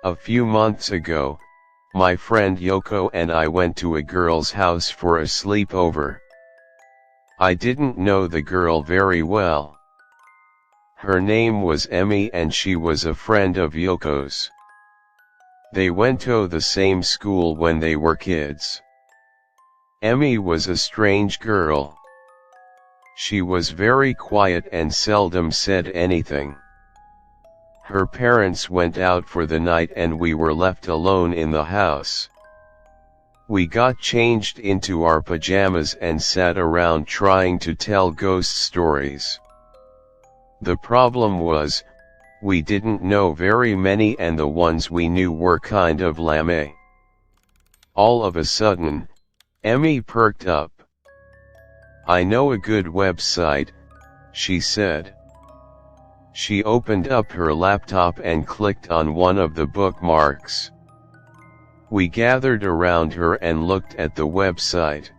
A few months ago, my friend Yoko and I went to a girl's house for a sleepover. I didn't know the girl very well. Her name was Emmy and she was a friend of Yoko's. They went to the same school when they were kids. Emmy was a strange girl. She was very quiet and seldom said anything. Her parents went out for the night and we were left alone in the house. We got changed into our pajamas and sat around trying to tell ghost stories. The problem was, we didn't know very many and the ones we knew were kind of lame. All of a sudden, Emmy perked up. "I know a good website," she said. She opened up her laptop and clicked on one of the bookmarks. We gathered around her and looked at the website.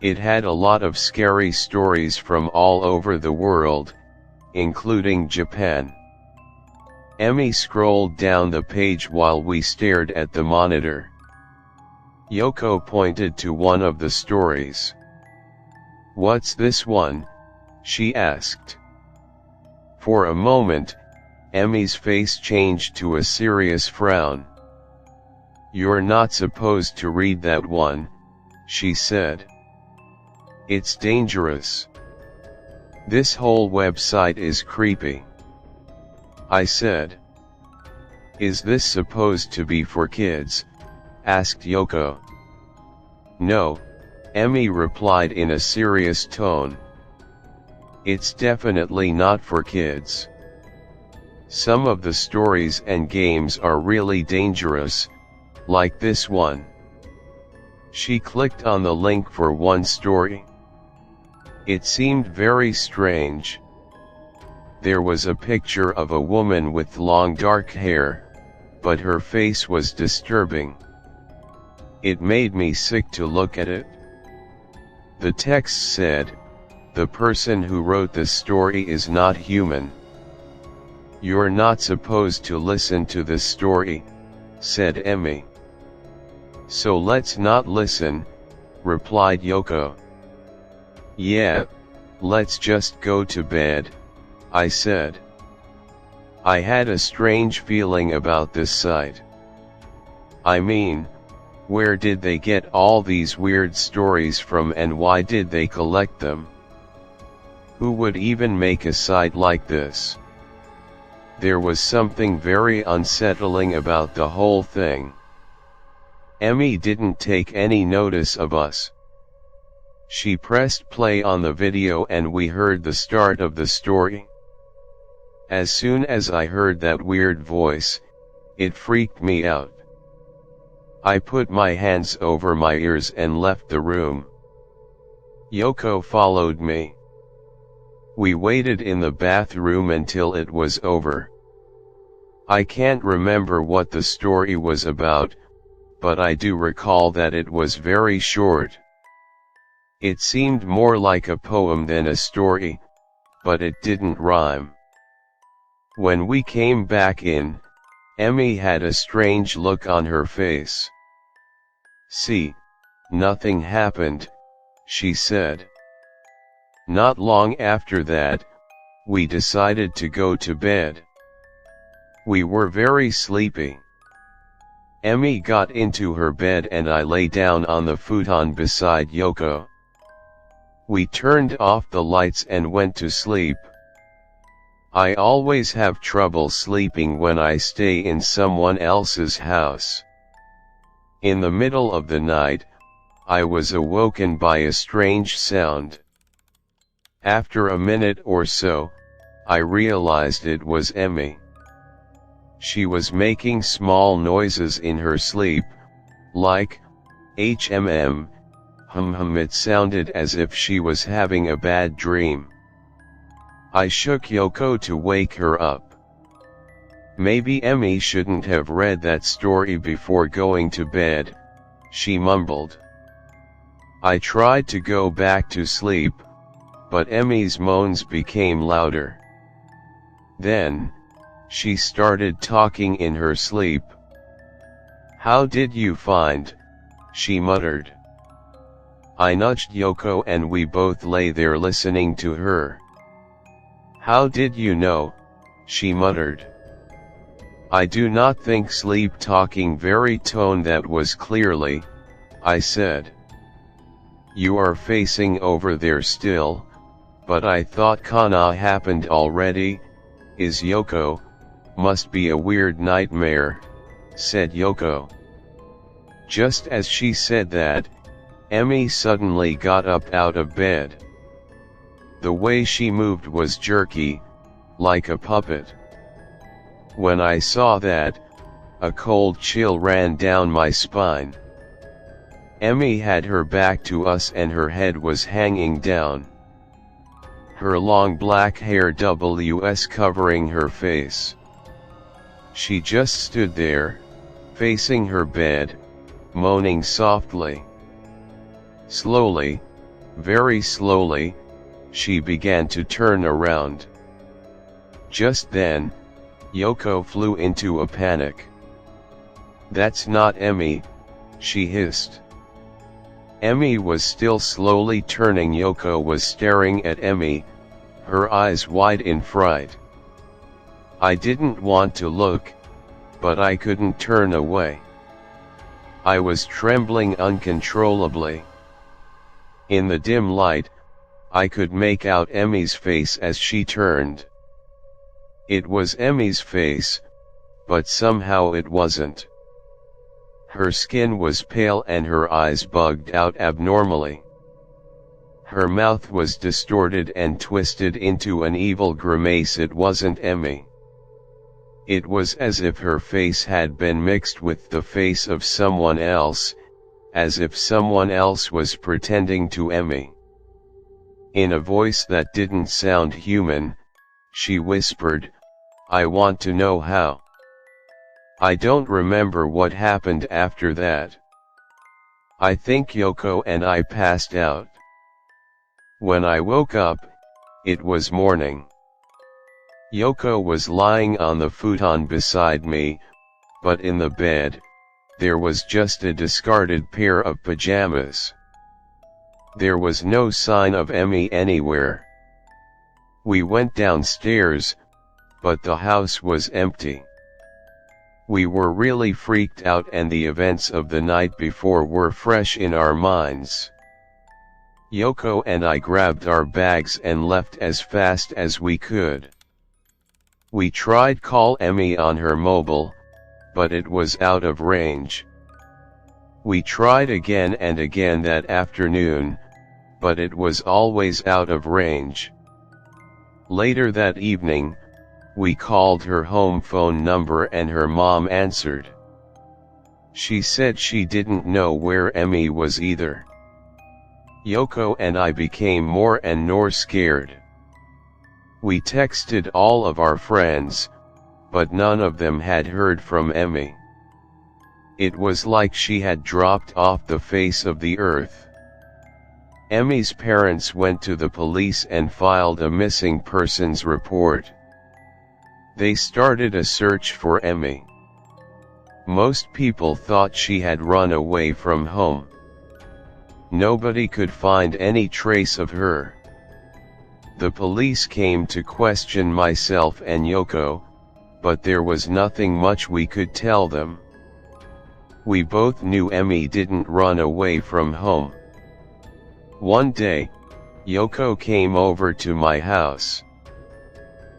It had a lot of scary stories from all over the world, including Japan. Emmy scrolled down the page while we stared at the monitor. Yoko pointed to one of the stories. "What's this one?" she asked. For a moment, Emmy's face changed to a serious frown. "You're not supposed to read that one," she said. "It's dangerous. This whole website is creepy," I said. "Is this supposed to be for kids?" asked Yoko. "No," Emmy replied in a serious tone. "It's definitely not for kids. Some of the stories and games are really dangerous, like this one." She clicked on the link for one story. It seemed very strange. There was a picture of a woman with long dark hair, but her face was disturbing. It made me sick to look at it. The text said, "The person who wrote this story is not human. You're not supposed to listen to this story," said Emmy. "So let's not listen," replied Yoko. "Yeah, let's just go to bed," I said. I had a strange feeling about this site. I mean, where did they get all these weird stories from and why did they collect them? Who would even make a site like this? There was something very unsettling about the whole thing. Emmy didn't take any notice of us. She pressed play on the video and we heard the start of the story. As soon as I heard that weird voice, it freaked me out. I put my hands over my ears and left the room. Yoko followed me. We waited in the bathroom until it was over. I can't remember what the story was about, but I do recall that it was very short. It seemed more like a poem than a story, but it didn't rhyme. When we came back in, Emmy had a strange look on her face. "See, nothing happened," she said. Not long after that, we decided to go to bed. We were very sleepy. Emmy got into her bed and I lay down on the futon beside Yoko. We turned off the lights and went to sleep. I always have trouble sleeping when I stay in someone else's house. In the middle of the night, I was awoken by a strange sound. After a minute or so, I realized it was Emmy. She was making small noises in her sleep, like, HMM, hum. It sounded as if she was having a bad dream. I shook Yoko to wake her up. "Maybe Emmy shouldn't have read that story before going to bed," she mumbled. I tried to go back to sleep, but Emmy's moans became louder. Then, She started talking in her sleep. "How did you find?" she muttered. I nudged Yoko and we both lay there listening to her. "How did you know?" she muttered. "I do not think sleep talking very tone that was clearly," I said. "You are facing over there still, but I thought Kana happened already, is Yoko, must be a weird nightmare," said Yoko. Just as she said that, Emmy suddenly got up out of bed. The way she moved was jerky, like a puppet. When I saw that, a cold chill ran down my spine. Emmy had her back to us and her head was hanging down. Her long black hair was covering her face. She just stood there, facing her bed, moaning softly. Slowly, very slowly, she began to turn around. Just then, Yoko flew into a panic. "That's not Emmy," she hissed. Emmy was still slowly turning. Yoko was staring at Emmy, her eyes wide in fright. I didn't want to look, but I couldn't turn away. I was trembling uncontrollably. In the dim light, I could make out Emmy's face as she turned. It was Emmy's face, but somehow it wasn't. Her skin was pale and her eyes bugged out abnormally. Her mouth was distorted and twisted into an evil grimace. It wasn't Emmy. It was as if her face had been mixed with the face of someone else, as if someone else was pretending to Emmy. In a voice that didn't sound human, she whispered, "I want to know how." I don't remember what happened after that. I think Yoko and I passed out. When I woke up, it was morning. Yoko was lying on the futon beside me, but in the bed, there was just a discarded pair of pajamas. There was no sign of Emmy anywhere. We went downstairs, but the house was empty. We were really freaked out and the events of the night before were fresh in our minds. Yoko and I grabbed our bags and left as fast as we could. We tried call Emmy on her mobile, but it was out of range. We tried again and again that afternoon, but it was always out of range. Later that evening, we called her home phone number and her mom answered. She said she didn't know where Emmy was either. Yoko and I became more and more scared. We texted all of our friends, but none of them had heard from Emmy. It was like she had dropped off the face of the earth. Emmy's parents went to the police and filed a missing persons report. They started a search for Emmy. Most people thought she had run away from home. Nobody could find any trace of her. The police came to question myself and Yoko, but there was nothing much we could tell them. We both knew Emmy didn't run away from home. One day, Yoko came over to my house.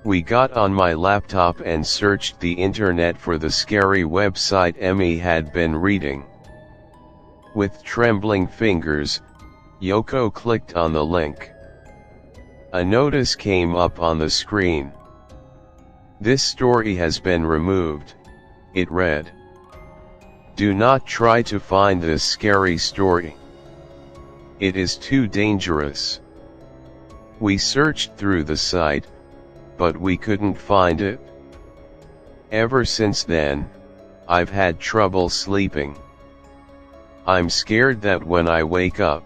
We got on my laptop and searched the internet for the scary website Emmy had been reading. With trembling fingers, Yoko clicked on the link. A notice came up on the screen. "This story has been removed," it read. "Do not try to find this scary story. It is too dangerous." We searched through the site, but we couldn't find it. Ever since then, I've had trouble sleeping. I'm scared that when I wake up,